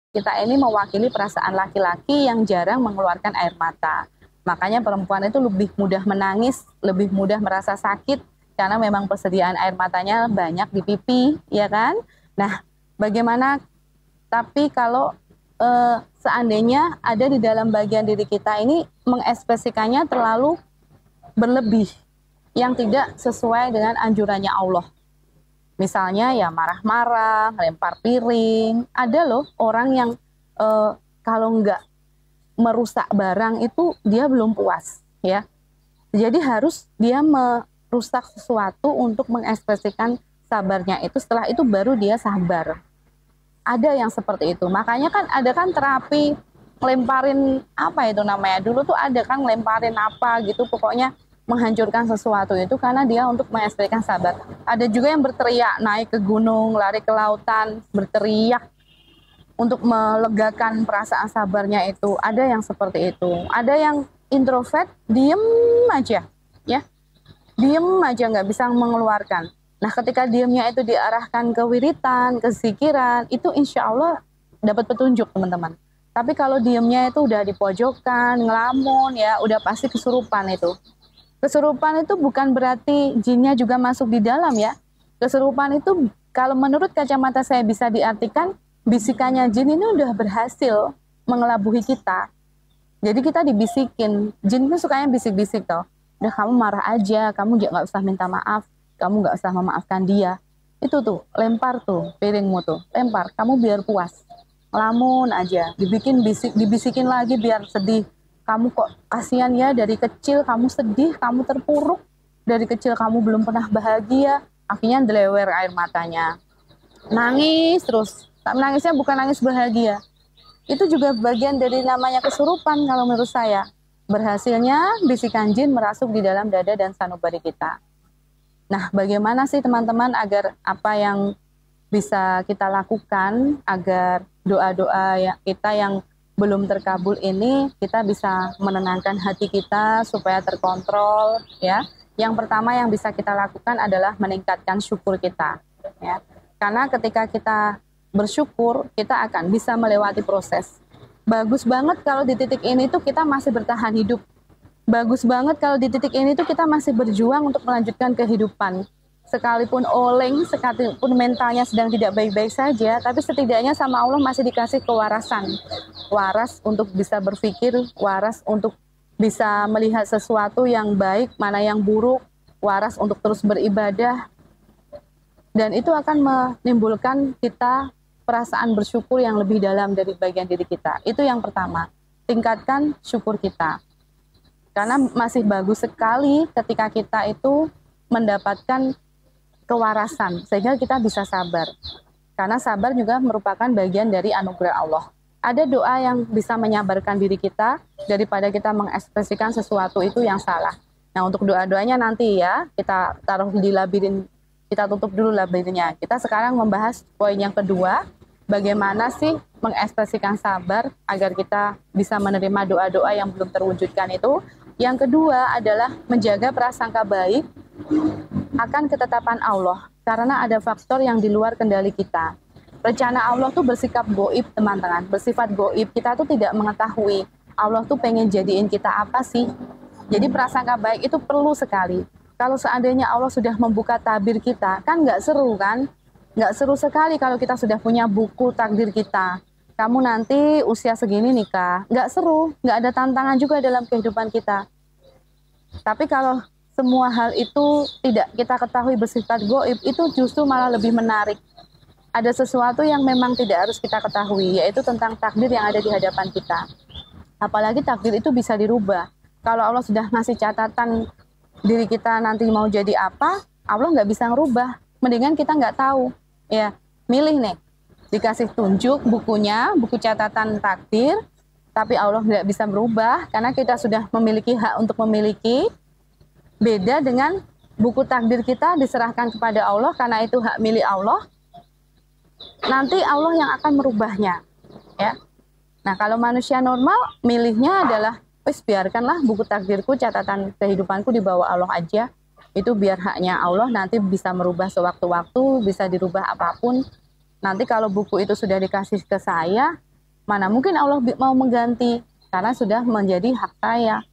kita ini mewakili perasaan laki-laki yang jarang mengeluarkan air mata. Makanya perempuan itu lebih mudah menangis, lebih mudah merasa sakit, karena memang persediaan air matanya banyak di pipi, ya kan? Nah, bagaimana tapi kalau seandainya ada di dalam bagian diri kita ini mengekspresikannya terlalu berlebih, yang tidak sesuai dengan anjurannya Allah. Misalnya ya marah-marah, lempar piring. Ada loh orang yang kalau nggak merusak barang itu dia belum puas, ya. Jadi harus dia merusak sesuatu untuk mengekspresikan sabarnya itu. Setelah itu baru dia sabar. Ada yang seperti itu. Makanya kan ada kan terapi ngelemparin apa itu namanya. Dulu tuh ada kan ngelemparin apa gitu. Pokoknya menghancurkan sesuatu itu karena dia untuk mengekspresikan sabar. Ada juga yang berteriak, naik ke gunung, lari ke lautan, berteriak untuk melegakan perasaan sabarnya itu. Ada yang seperti itu. Ada yang introvert, diem aja, ya, diem aja nggak bisa mengeluarkan. Nah, ketika diemnya itu diarahkan ke wiritan, ke zikiran, itu insya Allah dapat petunjuk, teman-teman. Tapi kalau diemnya itu udah di pojokan, ngelamun, ya, udah pasti kesurupan itu. Kesurupan itu bukan berarti jinnya juga masuk di dalam, ya. Kesurupan itu kalau menurut kacamata saya bisa diartikan bisikannya jin ini udah berhasil mengelabuhi kita. Jadi kita dibisikin, jin itu sukanya bisik-bisik toh. Udah kamu marah aja, kamu nggak usah minta maaf, kamu nggak usah memaafkan dia. Itu tuh, lempar tuh piringmu tuh, lempar, kamu biar puas. Ngelamun aja, dibisikin lagi biar sedih. Kamu kok kasihan ya, dari kecil kamu sedih, kamu terpuruk. Dari kecil kamu belum pernah bahagia, akhirnya delewer air matanya. Nangis terus, nangisnya bukan nangis bahagia. Itu juga bagian dari namanya kesurupan kalau menurut saya. Berhasilnya bisikan jin merasuk di dalam dada dan sanubari kita. Nah, bagaimana sih teman-teman agar apa yang bisa kita lakukan agar doa-doa kita yang belum terkabul ini kita bisa menenangkan hati kita supaya terkontrol, ya. Yang pertama yang bisa kita lakukan adalah meningkatkan syukur kita, ya. Karena ketika kita bersyukur, kita akan bisa melewati proses. Bagus banget kalau di titik ini tuh kita masih bertahan hidup. Bagus banget kalau di titik ini tuh kita masih berjuang untuk melanjutkan kehidupan. Sekalipun oleng, sekalipun mentalnya sedang tidak baik-baik saja, tapi setidaknya sama Allah masih dikasih kewarasan. Waras untuk bisa berpikir, waras untuk bisa melihat sesuatu yang baik, mana yang buruk, waras untuk terus beribadah. Dan itu akan menimbulkan kita perasaan bersyukur yang lebih dalam dari bagian diri kita. Itu yang pertama, tingkatkan syukur kita. Karena masih bagus sekali ketika kita itu mendapatkan kewarasan, sehingga kita bisa sabar. Karena sabar juga merupakan bagian dari anugerah Allah. Ada doa yang bisa menyabarkan diri kita daripada kita mengekspresikan sesuatu itu yang salah. Nah, untuk doa-doanya nanti ya, kita taruh di labirin, kita tutup dulu labirinnya. Kita sekarang membahas poin yang kedua, bagaimana sih mengekspresikan sabar agar kita bisa menerima doa-doa yang belum terwujudkan itu. Yang kedua adalah menjaga prasangka baik akan ketetapan Allah, karena ada faktor yang di luar kendali kita. Rencana Allah tuh bersikap goib, teman-teman, bersifat goib. Kita tuh tidak mengetahui Allah tuh pengen jadiin kita apa sih. Jadi prasangka baik itu perlu sekali. Kalau seandainya Allah sudah membuka tabir kita, kan nggak seru kan? Nggak seru sekali kalau kita sudah punya buku takdir kita. Kamu nanti usia segini nikah, nggak seru, nggak ada tantangan juga dalam kehidupan kita. Tapi kalau semua hal itu tidak kita ketahui bersifat goib, itu justru malah lebih menarik. Ada sesuatu yang memang tidak harus kita ketahui, yaitu tentang takdir yang ada di hadapan kita. Apalagi takdir itu bisa dirubah. Kalau Allah sudah ngasih catatan diri kita nanti mau jadi apa, Allah nggak bisa ngerubah. Mendingan kita nggak tahu. Ya, milih nih. Dikasih tunjuk bukunya, buku catatan takdir, tapi Allah nggak bisa berubah karena kita sudah memiliki hak untuk memiliki. Beda dengan buku takdir kita diserahkan kepada Allah karena itu hak milik Allah. Nanti Allah yang akan merubahnya, ya. Nah, kalau manusia normal milihnya adalah wis biarkanlah buku takdirku, catatan kehidupanku dibawa Allah aja. Itu biar haknya Allah, nanti bisa merubah sewaktu-waktu, bisa dirubah apapun. Nanti kalau buku itu sudah dikasih ke saya, Mana mungkin Allah mau mengganti karena sudah menjadi hak saya.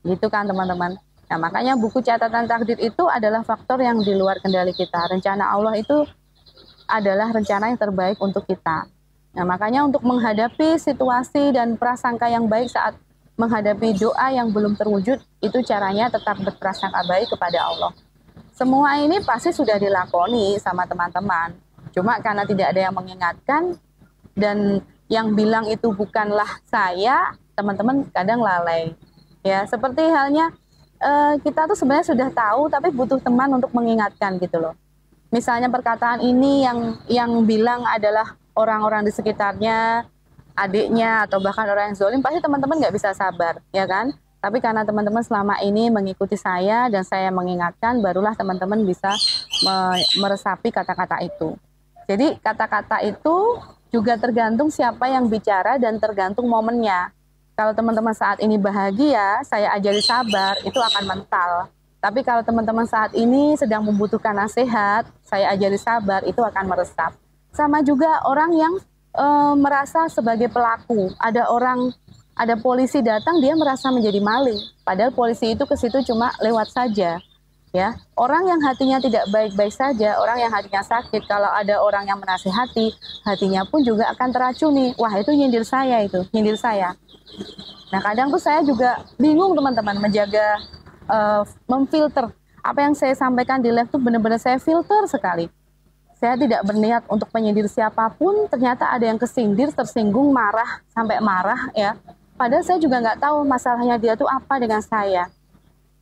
Gitu kan teman-teman. Nah, makanya buku catatan takdir itu adalah faktor yang di luar kendali kita. Rencana Allah itu adalah rencana yang terbaik untuk kita. Nah, makanya untuk menghadapi situasi dan prasangka yang baik saat menghadapi doa yang belum terwujud, itu caranya tetap berprasangka baik kepada Allah. Semua ini pasti sudah dilakoni sama teman-teman. Cuma karena tidak ada yang mengingatkan dan yang bilang itu bukanlah saya, teman-teman kadang lalai. Ya, seperti halnya kita tuh sebenarnya sudah tahu tapi butuh teman untuk mengingatkan gitu loh. Misalnya perkataan ini yang bilang adalah orang-orang di sekitarnya, adiknya atau bahkan orang yang zalim, pasti teman-teman nggak bisa sabar, ya kan? Tapi karena teman-teman selama ini mengikuti saya dan saya mengingatkan, barulah teman-teman bisa meresapi kata-kata itu. Jadi kata-kata itu juga tergantung siapa yang bicara dan tergantung momennya. Kalau teman-teman saat ini bahagia, saya ajari sabar, itu akan mental. Tapi kalau teman-teman saat ini sedang membutuhkan nasihat, saya ajari sabar, itu akan meresap. Sama juga orang yang merasa sebagai pelaku. Ada polisi datang, dia merasa menjadi maling. Padahal polisi itu ke situ cuma lewat saja. Ya, orang yang hatinya tidak baik-baik saja, orang yang hatinya sakit, kalau ada orang yang menasihati, hatinya pun juga akan teracuni. Wah, itu nyindir saya itu, nyindir saya. Nah, kadang tuh saya juga bingung teman-teman menjaga, memfilter. Apa yang saya sampaikan di live tuh benar-benar saya filter sekali. Saya tidak berniat untuk menyindir siapapun, ternyata ada yang kesindir, tersinggung, marah, sampai marah ya. Padahal saya juga nggak tahu masalahnya dia tuh apa dengan saya.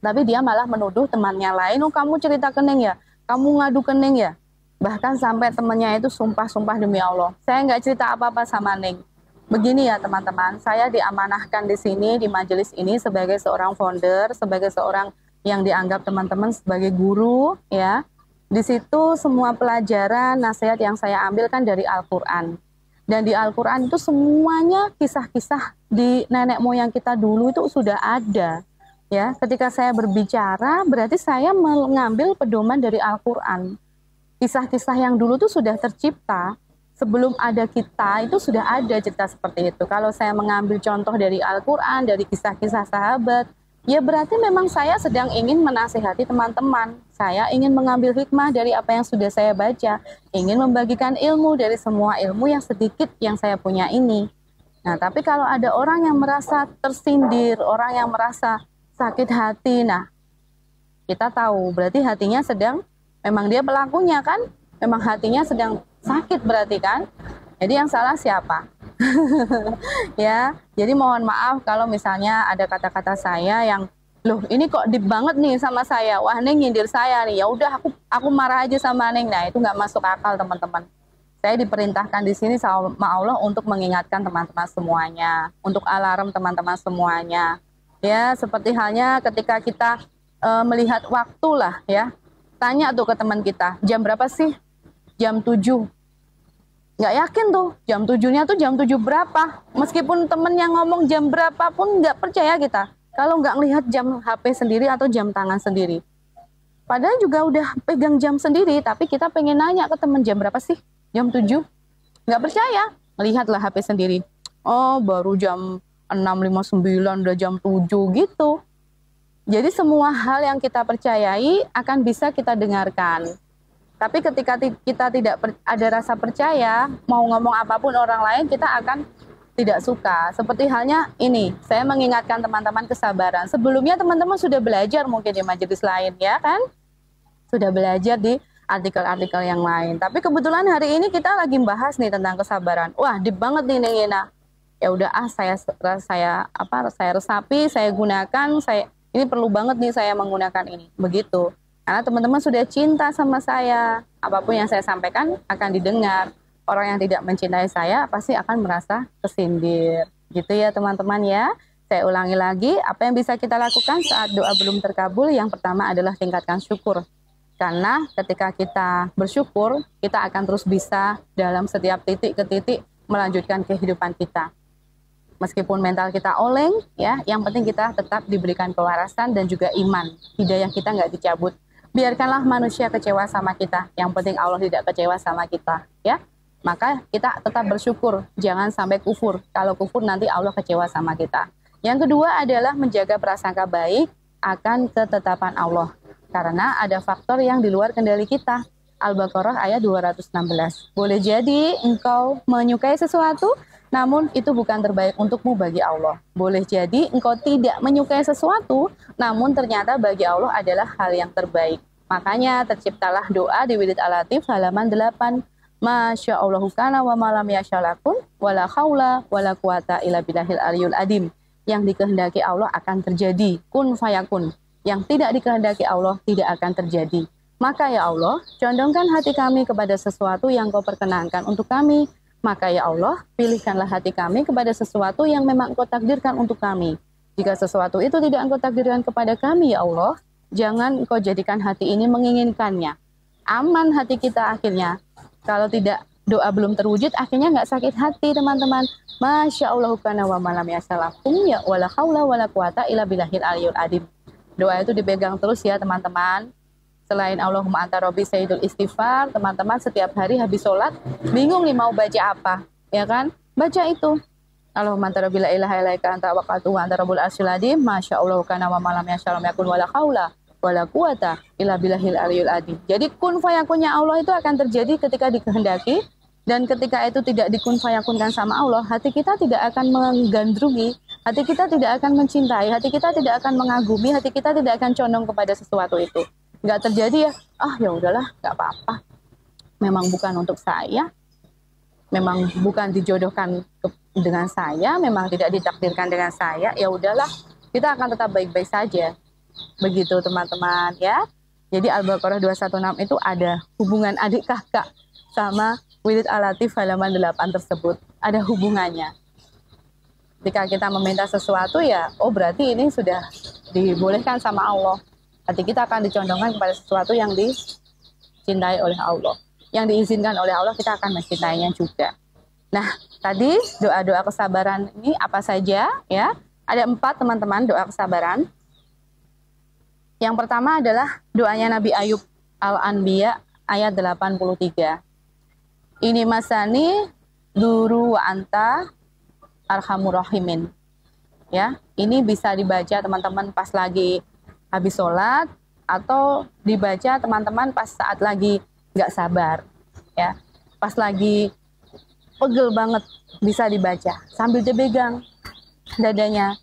Tapi dia malah menuduh temannya lain, oh kamu cerita ke Neng ya, kamu ngadu ke Neng ya. Bahkan sampai temannya itu sumpah-sumpah demi Allah, saya nggak cerita apa-apa sama Neng. Begini ya teman-teman, saya diamanahkan di sini, di majelis ini sebagai seorang founder, sebagai seorang yang dianggap teman-teman sebagai guru ya. Di situ semua pelajaran, nasihat yang saya ambil kan dari Al-Quran. Dan di Al-Quran itu semuanya kisah-kisah di nenek moyang kita dulu itu sudah ada. Ya, ketika saya berbicara, berarti saya mengambil pedoman dari Al-Quran. Kisah-kisah yang dulu itu sudah tercipta, sebelum ada kita, itu sudah ada cerita seperti itu. Kalau saya mengambil contoh dari Al-Quran, dari kisah-kisah sahabat, ya berarti memang saya sedang ingin menasihati teman-teman. Saya ingin mengambil hikmah dari apa yang sudah saya baca, ingin membagikan ilmu dari semua ilmu yang sedikit yang saya punya ini. Nah, tapi kalau ada orang yang merasa tersindir, orang yang merasa sakit hati, nah kita tahu berarti hatinya sedang, memang dia pelakunya kan, memang hatinya sedang sakit berarti kan. Jadi yang salah siapa? Ya, jadi mohon maaf kalau misalnya ada kata-kata saya yang, loh ini kok deep banget nih sama saya, wah Neng nyindir saya nih, ya udah aku marah aja sama Neng. Nah itu nggak masuk akal teman-teman. Saya diperintahkan di sini sama Allah untuk mengingatkan teman-teman semuanya, untuk alarm teman-teman semuanya. Ya, seperti halnya ketika kita melihat waktu lah ya. Tanya tuh ke teman kita, jam berapa sih? Jam 7. Nggak yakin tuh, jam 7-nya tuh jam 7 berapa. Meskipun temen yang ngomong jam berapa pun nggak percaya kita. Kalau nggak ngelihat jam HP sendiri atau jam tangan sendiri. Padahal juga udah pegang jam sendiri, tapi kita pengen nanya ke temen jam berapa sih? Jam 7. Nggak percaya, melihatlah HP sendiri. Oh, baru jam 6.59 udah jam 7 gitu. Jadi semua hal yang kita percayai akan bisa kita dengarkan. Tapi ketika kita tidak ada rasa percaya, mau ngomong apapun orang lain, kita akan tidak suka. Seperti halnya ini, saya mengingatkan teman-teman kesabaran. Sebelumnya teman-teman sudah belajar mungkin di majelis lain ya kan? Sudah belajar di artikel-artikel yang lain. Tapi kebetulan hari ini kita lagi bahas nih tentang kesabaran. Wah, deep banget nih Neng Ina. Ya udah saya resapi, saya gunakan, ini perlu banget nih saya menggunakan ini. Begitu. Karena teman-teman sudah cinta sama saya, apapun yang saya sampaikan akan didengar. Orang yang tidak mencintai saya pasti akan merasa kesindir. Gitu ya teman-teman ya. Saya ulangi lagi, apa yang bisa kita lakukan saat doa belum terkabul? Yang pertama adalah tingkatkan syukur. Karena ketika kita bersyukur, kita akan terus bisa dalam setiap titik ke titik melanjutkan kehidupan kita. Meskipun mental kita oleng, ya, yang penting kita tetap diberikan kewarasan dan juga iman. Hidayah kita nggak dicabut. Biarkanlah manusia kecewa sama kita. Yang penting Allah tidak kecewa sama kita, ya. Maka kita tetap bersyukur, jangan sampai kufur. Kalau kufur nanti Allah kecewa sama kita. Yang kedua adalah menjaga prasangka baik akan ketetapan Allah. Karena ada faktor yang di luar kendali kita. Al-Baqarah ayat 216. Boleh jadi engkau menyukai sesuatu, namun itu bukan terbaik untukmu bagi Allah. Boleh jadi engkau tidak menyukai sesuatu, namun ternyata bagi Allah adalah hal yang terbaik. Makanya terciptalah doa di Wirid Al-Latif halaman 8. Masya Allahu kana wa malam yasyalakun wala khawla wala quwata illa billahil aliyul adim. Yang dikehendaki Allah akan terjadi, kun fayakun. Yang tidak dikehendaki Allah tidak akan terjadi. Maka ya Allah, condongkan hati kami kepada sesuatu yang Kau perkenankan untuk kami. Maka ya Allah, pilihkanlah hati kami kepada sesuatu yang memang Engkau takdirkan untuk kami. Jika sesuatu itu tidak Engkau takdirkan kepada kami ya Allah, jangan Engkau jadikan hati ini menginginkannya. Aman hati kita akhirnya. Kalau tidak, doa belum terwujud, akhirnya nggak sakit hati, teman-teman. Masya Allah kana wa malam yasalakum ya wala haula wala quwata illa billahil aliyul adim. Doa itu dipegang terus ya, teman-teman. Selain Allahumma anta rabbi sayyidul istighfar, teman-teman setiap hari habis sholat, bingung nih mau baca apa, ya kan? Baca itu. Allahumma anta rabbi la ilaha illa anta waqatu wa anta rabbul arsyil adim. Masya Allah kana wa malam yasalam yakun wala haula wala quwata illa billahil aliyul adim. Jadi kun fayakunnya Allah itu akan terjadi ketika dikehendaki, dan ketika itu tidak dikun fayakunkan sama Allah, hati kita tidak akan menggandrungi, hati kita tidak akan mencintai, hati kita tidak akan mengagumi, hati kita tidak akan condong kepada sesuatu itu. Nggak terjadi ya, ya udahlah, nggak apa-apa. Memang bukan untuk saya, memang bukan dijodohkan dengan saya, memang tidak ditakdirkan dengan saya, ya udahlah, kita akan tetap baik-baik saja. Begitu teman-teman ya. Jadi Al-Baqarah 216 itu ada hubungan adik kakak sama Wirid Al-Latif halaman 8 tersebut. Ada hubungannya. Ketika kita meminta sesuatu ya, berarti ini sudah dibolehkan sama Allah. Hati kita akan dicondongkan kepada sesuatu yang dicintai oleh Allah. Yang diizinkan oleh Allah, kita akan mencintainya juga. Nah, tadi doa-doa kesabaran ini apa saja ya? Ada 4 teman-teman doa kesabaran. Yang pertama adalah doanya Nabi Ayub Al-Anbiya ayat 83. Ini masani duru wa anta arhamur rahimin. Ya, ini bisa dibaca teman-teman pas lagi habis sholat, atau dibaca teman-teman pas saat lagi nggak sabar. Ya, pas lagi pegel banget bisa dibaca sambil dipegang dadanya.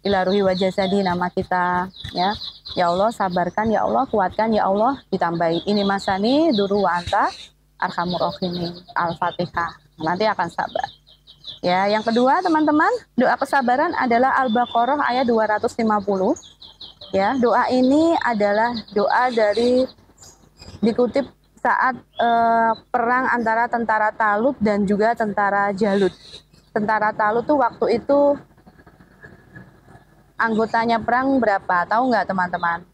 Ilaruhi wajah jadi nama kita ya. Ya Allah sabarkan, ya Allah kuatkan, ya Allah ditambahi. Ini masani duru wa anta arhamur rahimin. Al-Fatihah. Nanti akan sabar. Ya, yang kedua teman-teman, doa kesabaran adalah Al-Baqarah ayat 250. Ya, doa ini adalah doa dari dikutip saat perang antara tentara Talut dan juga tentara Jalut. Tentara Talut tuh waktu itu anggotanya perang berapa? Tahu nggak teman-teman?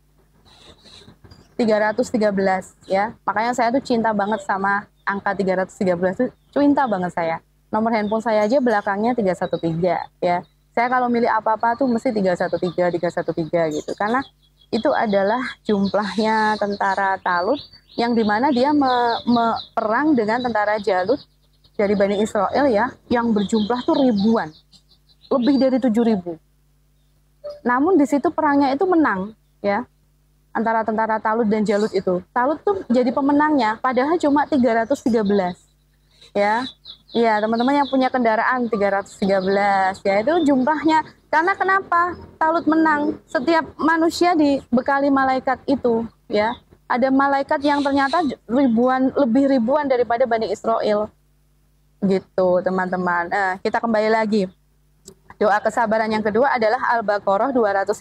313 ya. Makanya saya tuh cinta banget sama angka 313 tuh, cinta banget saya. Nomor handphone saya aja belakangnya 313 ya. Saya kalau milih apa-apa tuh mesti 313 gitu. Karena itu adalah jumlahnya tentara Talut yang dimana dia perang dengan tentara Jalut dari Bani Israel ya, yang berjumlah tuh ribuan. Lebih dari 7.000. Namun di situ perangnya itu menang ya, antara tentara Talut dan Jalut itu. Talut tuh jadi pemenangnya, padahal cuma 313 ya. Iya teman-teman yang punya kendaraan 313 ya, itu jumlahnya. Karena kenapa Talut menang? Setiap manusia dibekali malaikat itu ya. Ada malaikat yang ternyata lebih ribuan daripada Bani Israel gitu teman-teman. Kita kembali lagi. Doa kesabaran yang kedua adalah Al-Baqarah 250.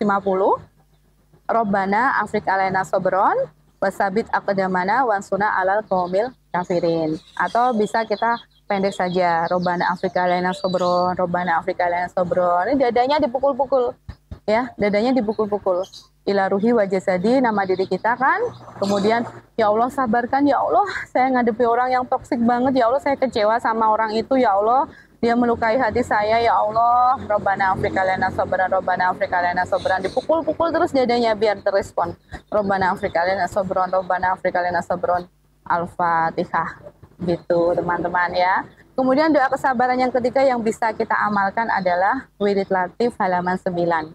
Robbana Afrik alaina sobron wasabit aqdamana wansuna alal qaumil kafirin. Atau bisa kita pendek saja, Robbana Afrik alaina sobron, Robbana Afrik alaina sobron. Ini dadanya dipukul-pukul. Ya, dadanya dipukul-pukul. Ila ruhi wa jasadi, nama diri kita kan. Kemudian, ya Allah sabarkan, ya Allah, saya ngadepi orang yang toksik banget, ya Allah saya kecewa sama orang itu, ya Allah. Dia melukai hati saya, ya Allah. Robbana Afrika lana sabran, Robbana Afrika lana sabran. Dipukul-pukul terus dadanya biar terrespon. Robbana Afrika lana sabran, Robbana Afrika lana sabran. Al-Fatihah. Gitu teman-teman ya. Kemudian doa kesabaran yang ketiga yang bisa kita amalkan adalah wirid latif halaman 9.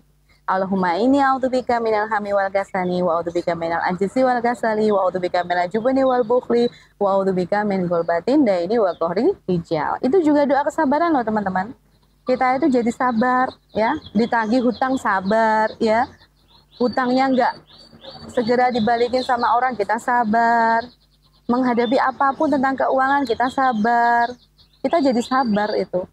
Allahumma inni a'udzubika minal hami wal kasani wa a'udzubika minal ajzi wal kasali wa a'udzubika minal jubni wal bukhli wa a'udzubika min ghurbatin daini wa qahri rijal. Itu juga doa kesabaran loh teman-teman. Kita itu jadi sabar ya, ditagih hutang sabar ya. Hutangnya enggak segera dibalikin sama orang, kita sabar. Menghadapi apapun tentang keuangan kita sabar. Kita jadi sabar itu.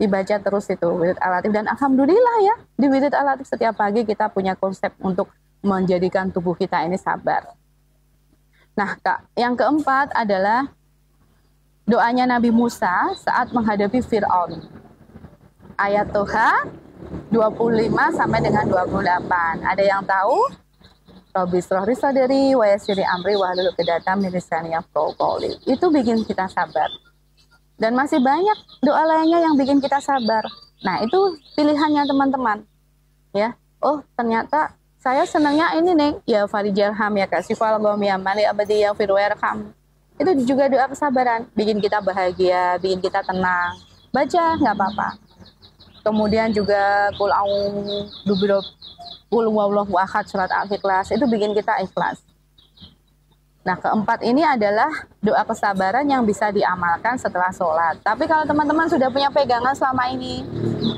Dibaca terus itu wirid al-latif, dan alhamdulillah ya di wirid al-latif setiap pagi kita punya konsep untuk menjadikan tubuh kita ini sabar. Nah Kak, yang keempat adalah doanya Nabi Musa saat menghadapi Fir'aun. Ayat Toha 25 sampai dengan 28. Ada yang tahu? Rabbi shrah sadri wa yassir amri wahlul 'uqdatam min lisani yafqahu qawli. Itu bikin kita sabar. Dan masih banyak doa lainnya yang bikin kita sabar. Nah, itu pilihannya teman-teman. Ya. Oh, ternyata saya senangnya ini nih, ya farijal ham ya kasifal gham ya mali abadi ya firwarham. Itu juga doa kesabaran, bikin kita bahagia, bikin kita tenang. Baca nggak apa-apa. Kemudian juga qul a'udzu qul huwallahu ahad surat al-ikhlas, itu bikin kita ikhlas. Nah, keempat ini adalah doa kesabaran yang bisa diamalkan setelah sholat. Tapi kalau teman-teman sudah punya pegangan selama ini,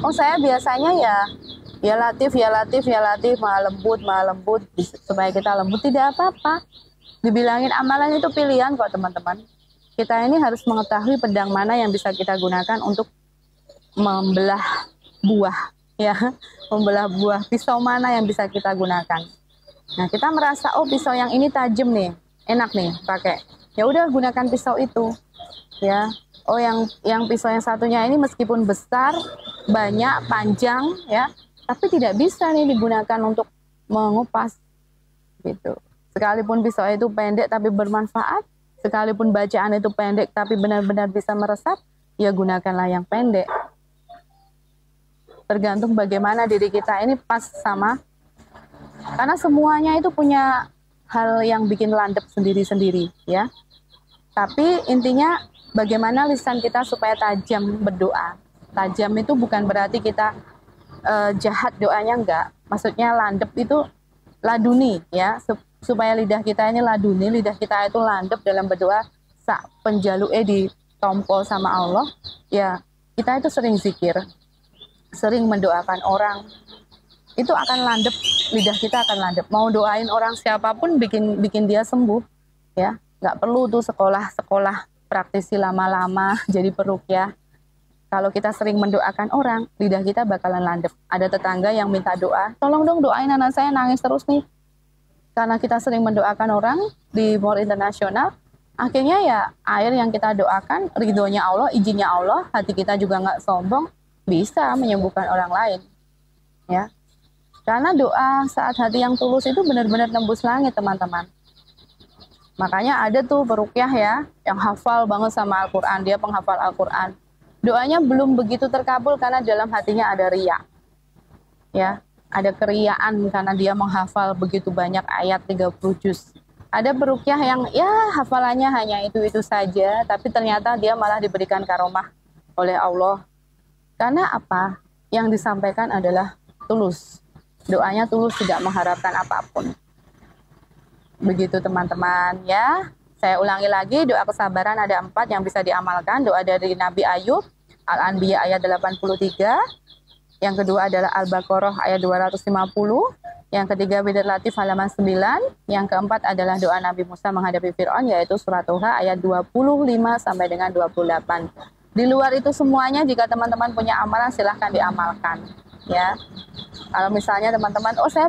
oh saya biasanya ya latif, ya latif, ya latif, maha lembut, supaya kita lembut, tidak apa-apa. Dibilangin amalan itu pilihan kok teman-teman. Kita ini harus mengetahui pedang mana yang bisa kita gunakan untuk membelah buah, ya, membelah buah. Pisau mana yang bisa kita gunakan. Nah, kita merasa, oh pisau yang ini tajam nih, enak nih pakai, ya udah gunakan pisau itu ya. Oh yang pisau yang satunya ini meskipun besar, banyak, panjang ya, tapi tidak bisa nih digunakan untuk mengupas gitu. Sekalipun pisau itu pendek tapi bermanfaat, sekalipun bacaan itu pendek tapi benar-benar bisa meresap, ya gunakanlah yang pendek. Tergantung bagaimana diri kita ini pas sama, karena semuanya itu punya hal yang bikin landep sendiri-sendiri ya. Tapi intinya bagaimana lisan kita supaya tajam berdoa. Tajam itu bukan berarti kita jahat doanya, enggak. Maksudnya landep itu laduni ya, supaya lidah kita ini laduni, lidah kita itu landep dalam berdoa. Sak penjaluke ditompo sama Allah ya, kita itu sering zikir, sering mendoakan orang, itu akan landep, lidah kita akan landep. Mau doain orang siapapun bikin dia sembuh ya. Nggak perlu tuh sekolah praktisi lama-lama jadi peruqyah. Kalau kita sering mendoakan orang, lidah kita bakalan landep. Ada tetangga yang minta doa, tolong dong doain anak saya nangis terus nih. Karena kita sering mendoakan orang di Mall Internasional, akhirnya ya air yang kita doakan, ridhonya Allah, izinnya Allah, hati kita juga nggak sombong, bisa menyembuhkan orang lain ya. Karena doa saat hati yang tulus itu benar-benar tembus langit teman-teman. Makanya ada tuh peruqyah ya, yang hafal banget sama Al-Quran, dia penghafal Al-Quran. Doanya belum begitu terkabul karena dalam hatinya ada riya. Ya, ada keriaan karena dia menghafal begitu banyak ayat 30 juz. Ada peruqyah yang ya hafalannya hanya itu-itu saja, tapi ternyata dia malah diberikan karomah oleh Allah. Karena apa? Yang disampaikan adalah tulus. Doanya tulus, tidak mengharapkan apapun. Begitu teman-teman ya. Saya ulangi lagi, doa kesabaran ada 4 yang bisa diamalkan. Doa dari Nabi Ayub, Al-Anbiya ayat 83. Yang kedua adalah Al-Baqarah ayat 250. Yang ketiga wirid latif halaman 9. Yang keempat adalah doa Nabi Musa menghadapi Fir'aun, yaitu surat Toha ayat 25 sampai dengan 28. Di luar itu semuanya, jika teman-teman punya amalan silahkan diamalkan ya. Kalau misalnya teman-teman, oh saya